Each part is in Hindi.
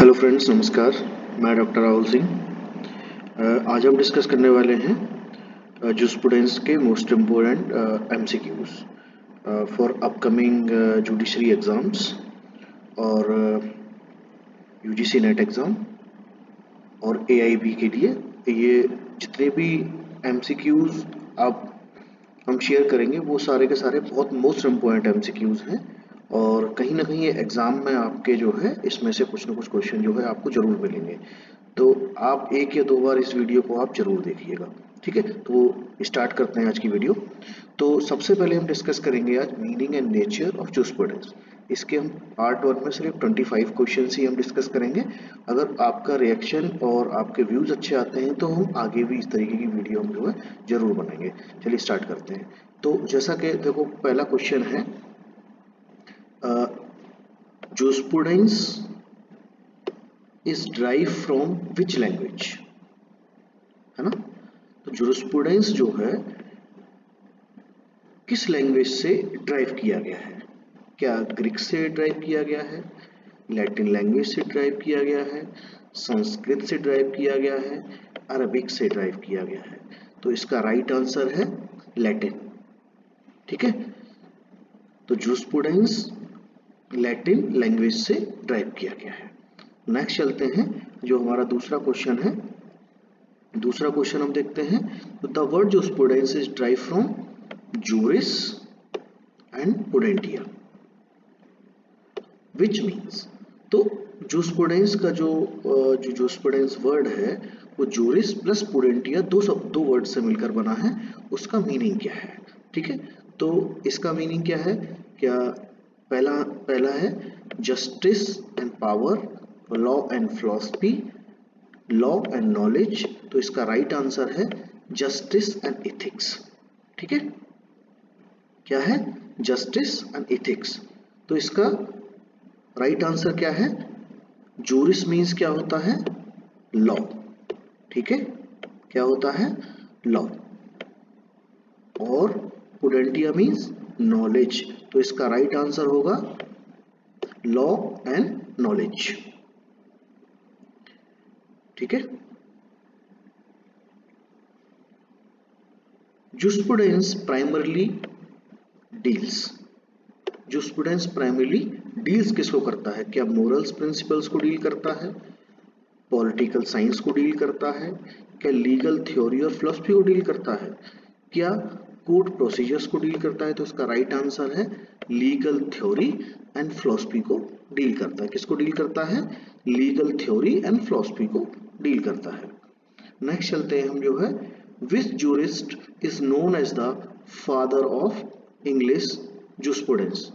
हेलो फ्रेंड्स, नमस्कार। मैं डॉक्टर राहुल सिंह। आज हम डिस्कस करने वाले हैं जूस्प्रूडेंस के most important MCQs for upcoming judiciary exams और यूजीसी नेट एग्ज़ाम और एआईबी के लिए। ये जितने भी एमसीक्यूज आप हम शेयर करेंगे वो सारे के सारे बहुत मोस्ट इम्पोर्टेंट एमसीक्यूज हैं और कहीं ना कहीं ये एग्ज़ाम में आपके जो है इसमें से कुछ ना कुछ क्वेश्चन जो है आपको ज़रूर मिलेंगे। तो आप एक या दो बार इस वीडियो को आप ज़रूर देखिएगा, ठीक है। तो स्टार्ट करते हैं आज की वीडियो। तो सबसे पहले हम डिस्कस करेंगे आज मीनिंग एंड नेचर ऑफ जूस्प्रूडेंस। इसके हम पार्ट 1 में सिर्फ 25 क्वेश्चन ही हम डिस्कस करेंगे। अगर आपका रिएक्शन और आपके व्यूज़ अच्छे आते हैं तो हम आगे भी इस तरीके की वीडियो हम जो है ज़रूर बनाएंगे। चलिए स्टार्ट करते हैं। तो जैसा कि देखो, पहला क्वेश्चन है jurisprudence is derived from which language, है ना। तो जूस्प्रूडेंस जो है किस लैंग्वेज से ड्राइव किया गया है? क्या ग्रीक से ड्राइव किया गया है, लैटिन लैंग्वेज से ड्राइव किया गया है, संस्कृत से ड्राइव किया गया है, अरबिक से ड्राइव किया गया है? तो इसका राइट आंसर है लैटिन, ठीक है। तो जूस्प्रूडेंस लैटिन लैंग्वेज से ड्राइव किया गया है। नेक्स्ट चलते हैं, जो हमारा दूसरा क्वेश्चन है। दूसरा क्वेश्चन हम देखते हैं। तो the word jurisprudence is derived from juris and prudentia which means. तो जूस्प्रूडेंस का जो जूस्प्रूडेंस वर्ड है वो जूरिस प्लस पुडेंटिया दो वर्ड से मिलकर बना है। उसका मीनिंग क्या है, ठीक है। तो इसका मीनिंग क्या है? क्या पहला है justice and power, law and philosophy, law and knowledge. तो इसका राइट आंसर है जस्टिस एंड एथिक्स, ठीक है। क्या है? Justice and ethics. तो इसका राइट आंसर क्या है? जूरिस मीन्स क्या होता है? लॉ, ठीक है। क्या होता है? लॉ। और पुडेंटिया मीन्स नॉलेज। तो इसका राइट आंसर होगा लॉ एंड नॉलेज, ठीक है। जूस्प्रूडेंस प्राइमरली डील्स। जूस्प्रूडेंस प्राइमरली डील्स किसको करता है? क्या मोरल्स प्रिंसिपल्स को डील करता है, पॉलिटिकल साइंस को डील करता है, क्या लीगल थ्योरी और फिलॉसफी को डील करता है, क्या कोर्ट प्रोसीजर्स को डील करता है? तो इसका राइट आंसर है लीगल थ्योरी एंड फिलॉसफी को डील करता है। किसको डील करता है? लीगल थ्योरी एंड फिलॉसफी को डील करता है। नेक्स्ट चलते हैं हम जो है, which jurist is known as the father of English jurisprudence.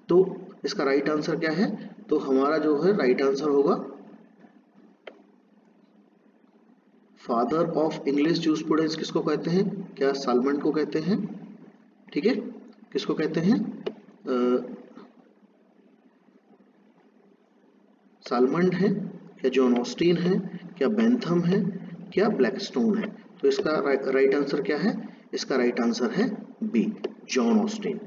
तो इसका राइट आंसर क्या है? तो हमारा जो है राइट आंसर होगा फादर ऑफ इंग्लिश जूस्प्रूडेंस किसको कहते हैं? क्या सालमंड को कहते हैं, ठीक है। किसको कहते हैं? सालमंड है, क्या जॉन ऑस्टिन है, क्या बेंथम है, क्या ब्लैकस्टोन है? तो इसका राइट आंसर क्या है? इसका राइट आंसर है बी, जॉन ऑस्टिन।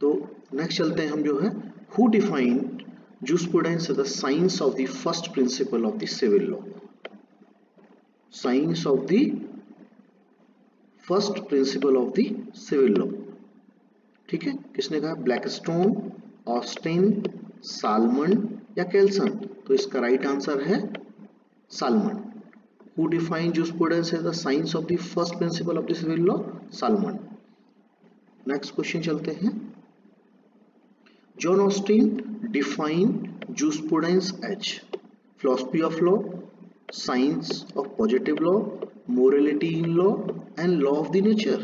तो नेक्स्ट चलते हैं हम जो है, who defined jurisprudence the science of the first principle of the civil law. Science of the first principle of the civil law, ठीक है। किसने कहा? ब्लैकस्टोन, ऑस्टिन, सालमंड या केल्सन? तो इसका राइट आंसर है Salmond. Who defined jurisprudence as the science of the first principle of the civil law? Salmond. Next question चलते हैं। John Austin defined jurisprudence as philosophy of law, science of positive law, morality in law and law of the nature।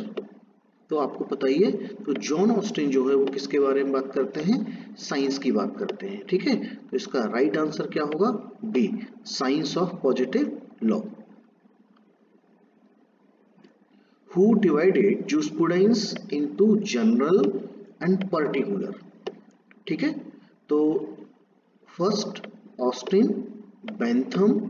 तो आपको पता ही है, तो जॉन ऑस्टिन जो है वो किसके बारे में बात करते हैं? साइंस की बात करते हैं, ठीक है। तो इसका राइट आंसर क्या होगा? D, science of positive law. Who divided jurisprudence into general and particular, ठीक है। तो फर्स्ट ऑस्टिन, बेंथम,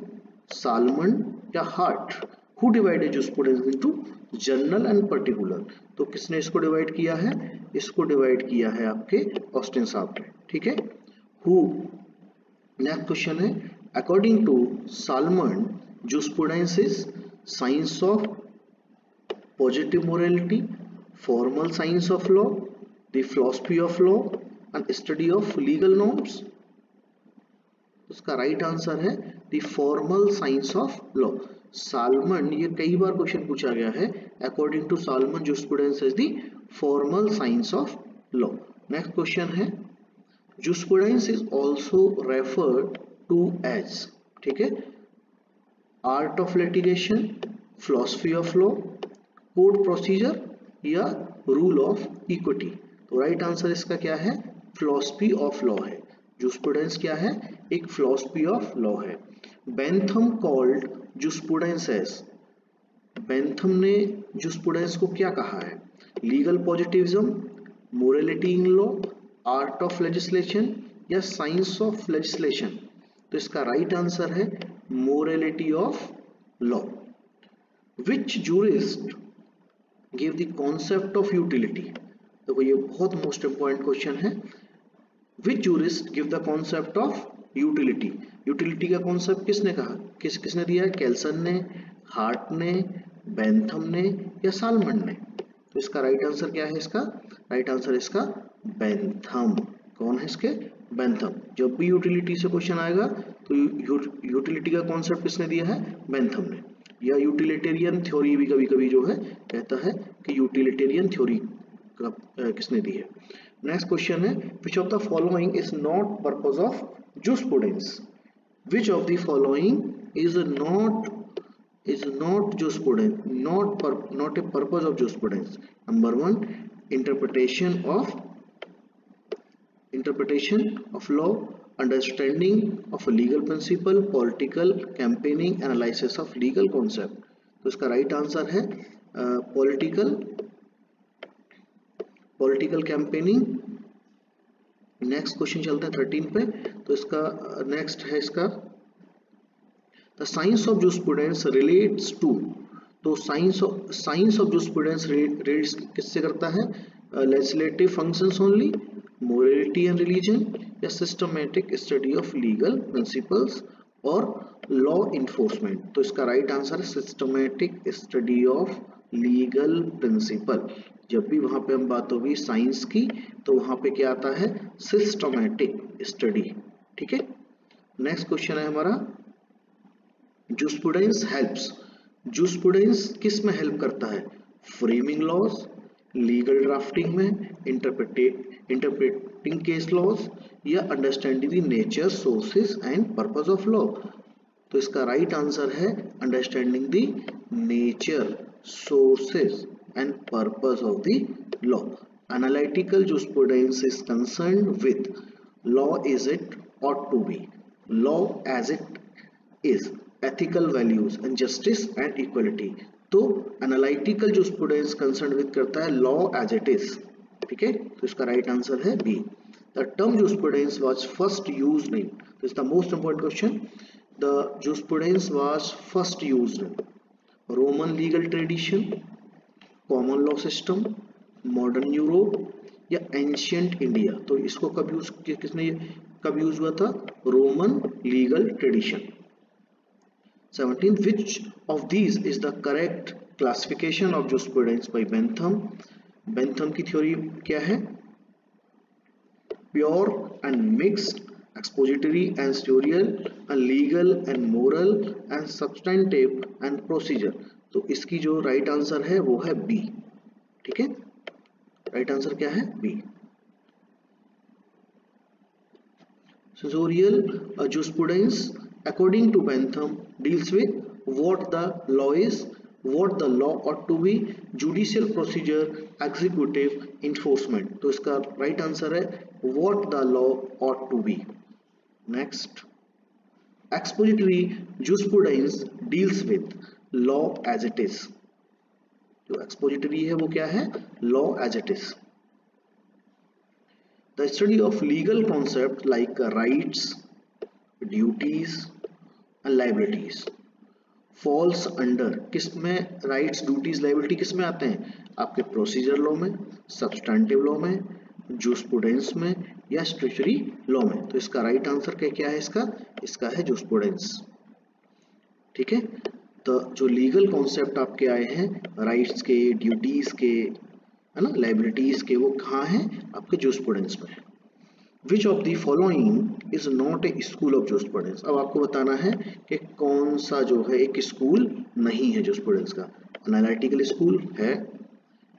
सालमंड या Hart, who divided jurisprudence into general and particular. तो किसने इसको डिवाइड किया है? इसको डिवाइड किया है आपके ऑस्टिन साहब ने, ठीक है। हु नेक्स्ट क्वेश्चन है according to Salmond jurisprudence is science of positive morality, formal science of law, the philosophy of law and study of legal norms. उसका राइट आंसर है the formal science of law. Salmond, ये कई बार क्वेश्चन पूछा गया है, according to Salmond jurisprudence is the formal science of law. Next question है jurisprudence is also referred to as, ठीक है, art of litigation, philosophy of law, court procedure या रूल ऑफ इक्विटी। तो राइट आंसर इसका क्या है, फिलॉसफी ऑफ लॉ है। जूस्प्रूडेंस क्या है, एक फिलॉसफी ऑफ लॉ है। Bentham called jurisprudence as, Bentham ने जूस्प्रूडेंस को क्या कहा है, legal positivism, morality in law, art of legislation या साइंस ऑफ लेजिस्लेशन। तो इसका राइट आंसर है morality of law. Which jurist give the concept of utility, देखो ये बहुत मोस्ट इंपॉर्टेंट क्वेश्चन है। Which jurist give the concept of utility, utility का कॉन्सेप्ट किसने कहा, किसने दिया है, केल्सन ने, हार्ट ने, बेंथम ने या सालमन ने। तो इसका राइट आंसर क्या है, इसका राइट आंसर इसका बेंथम। कौन है इसके, बेंथम। जब भी यूटिलिटी से क्वेश्चन आएगा तो यूटिलिटी का कॉन्सेप्ट किसने दिया है, बेंथम ने। या यूटिलिटेरियन थ्योरी भी कभी कभी जो है कहता है कि यूटिलिटेरियन थ्योरी किसने दी है। नेक्स्ट क्वेश्चन है which of the following is not purpose of jurisprudence, which of the following is not jurisprudence, not a purpose of jurisprudence. Number 1 interpretation of law, understanding of a legal principle, political campaigning, analysis of legal concept। तो इसका राइट आंसर है पॉलिटिकल कैंपेनिंग। नेक्स्ट क्वेश्चन चलते हैं 13 पे। तो इसका नेक्स्ट है इसका the science of jurisprudence relates to, तो साइंस ऑफ जूस्प्रूडेंस रिलेट्स किससे करता है, legislative functions only, morality and religion या systematic study of legal principles और लॉ इन्फोर्समेंट। तो इसका राइट आंसर है systematic study of legal principle. जब भी वहां पे हम बात होगी साइंस की तो वहां पे क्या आता है, सिस्टमैटिक स्टडी, ठीक है। नेक्स्ट क्वेश्चन है हमारा जूस्प्रूडेंस हेल्प्स, जूस्प्रूडेंस किस में हेल्प करता है, फ्रेमिंग लॉज, लीगल ड्राफ्टिंग में, इंटरप्रेटिंग केस लॉज या understanding the nature, sources and purpose of law. तो इसका राइट आंसर है understanding the nature, sources and purpose of the law. Analytical jurisprudence is concerned with law is it ought to be, law as it is, ethical values and justice and equality। तो एनालिटिकल जूस्प्रूडेंस कंसर्न विद करता है लॉ एज इट इज, ठीक है। तो इसका राइट आंसर है B. The term jurisprudence was first used in, this is the most important question, the jurisprudence was first used in Roman legal tradition, common law system, modern Europe या एंशिएंट इंडिया। तो इसको कब यूज किसने कब यूज हुआ था, Roman legal tradition. 17 which of these is the correct classification of jurisprudence by Bentham? Bentham की थ्योरी क्या है, pure and mixed, expository and sensorial, and legal and moral and substantive and procedure। तो इसकी जो राइट आंसर है वो है बी, ठीक है। राइट आंसर क्या है, B. Sensorial jurisprudence according to Bentham deals with what the law is, what the law ought to be, judicial procedure, executive, enforcement। तो इसका राइट आंसर है what the law ought to be। Next, expository jurisprudence deals with law as it is। जो expository है वो क्या है, law as it is। The study of legal concepts like rights, duties and liabilities falls under, किसमें rights, duties, liability किसमें आते हैं, आपके प्रोसीजर लॉ में, सब्सटेंटिव लॉ में, जूस्प्रूडेंस में या स्टैट्यूटरी लॉ में। तो इसका राइट आंसर क्या है इसका है जूस्प्रूडेंस। ठीक है, तो जो लीगल कॉन्सेप्ट आपके आए हैं राइट्स के, ड्यूटीज के, है ना, लाइबिलिटीज के, वो कहाँ हैं आपके जूस्प्रूडेंस में। Which of the following is not a school of jurisprudence. अब आपको बताना है कि कौन सा जो है एक स्कूल नहीं है जूस्प्रूडेंस का। एनालिटिकल स्कूल है,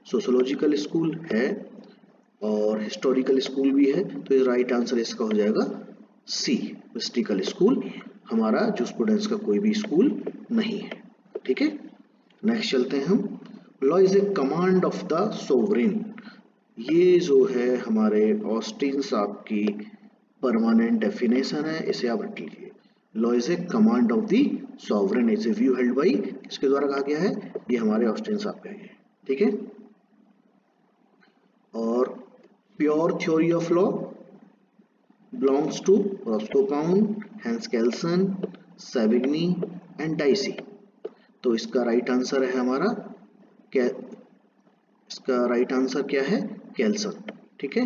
सोशियोलॉजिकल स्कूल है और हिस्टोरिकल स्कूल भी है। तो राइट आंसर इसका हो जाएगा सी, हिस्टोरिकल स्कूल हमारा जूस्प्रूडेंस का कोई भी स्कूल नहीं है। ठीक है, नेक्स्ट चलते हैं हम। Law is a command of the sovereign. ये जो है हमारे ऑस्टिन साहब की परमानेंट डेफिनेशन है, इसे आप रख लीजिए। Law is a command of the sovereign, is a view held by, किसके द्वारा कहा गया है, ये हमारे ऑस्टिन साहब का है। ठीक है, और pure theory of law belongs to Roscoe Pound, Hans Kelsen, Savigny and Dicey. तो इसका राइट आंसर है हमारा इसका राइट आंसर क्या है, केल्सन। ठीक है,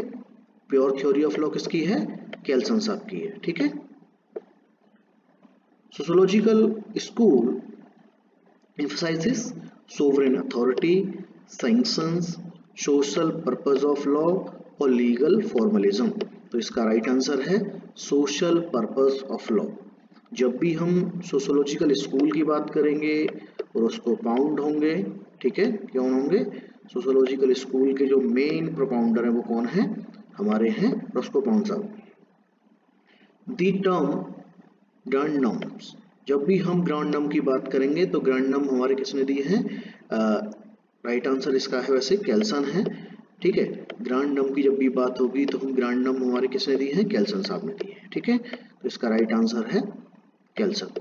प्योर थ्योरी ऑफ लॉ किसकी है, केल्सन साहब की है। ठीक है, sociological school emphasizes sovereign authority, sanctions, social purpose of law और लीगल फॉर्मलिज्म। तो इसका राइट आंसर है सोशल पर्पस ऑफ लॉ। जब भी हम सोशियोलॉजिकल स्कूल की बात करेंगे और उसको पाउंड होंगे, ठीक है, कौन होंगे, सोशियोलॉजिकल स्कूल के जो मेन प्रोपाउंडर है वो कौन है, हमारे हैं रॉस्को पाउंड साहब। द टर्म ग्रांड नॉर्म्स, जब भी हम ग्रांड नॉर्म की बात करेंगे तो ग्रांड नॉर्म हमारे किसने दिए हैं, राइट आंसर इसका है वैसे केल्सन है। ठीक है, ग्रांड नॉर्म की जब भी बात होगी तो हम ग्रांड नॉर्म हमारे किसने दिए हैं, केल्सन साहब ने दिए हैं। ठीक है, तो इसका राइट आंसर है केल्सन।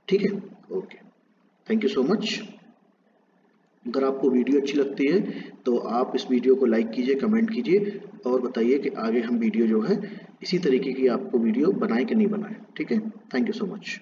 ठीक है, okay, thank you so much. अगर आपको वीडियो अच्छी लगती है तो आप इस वीडियो को लाइक कीजिए, कमेंट कीजिए और बताइए कि आगे हम वीडियो जो है इसी तरीके की आपको वीडियो बनाए कि नहीं बनाए। ठीक है, थैंक यू सो मच।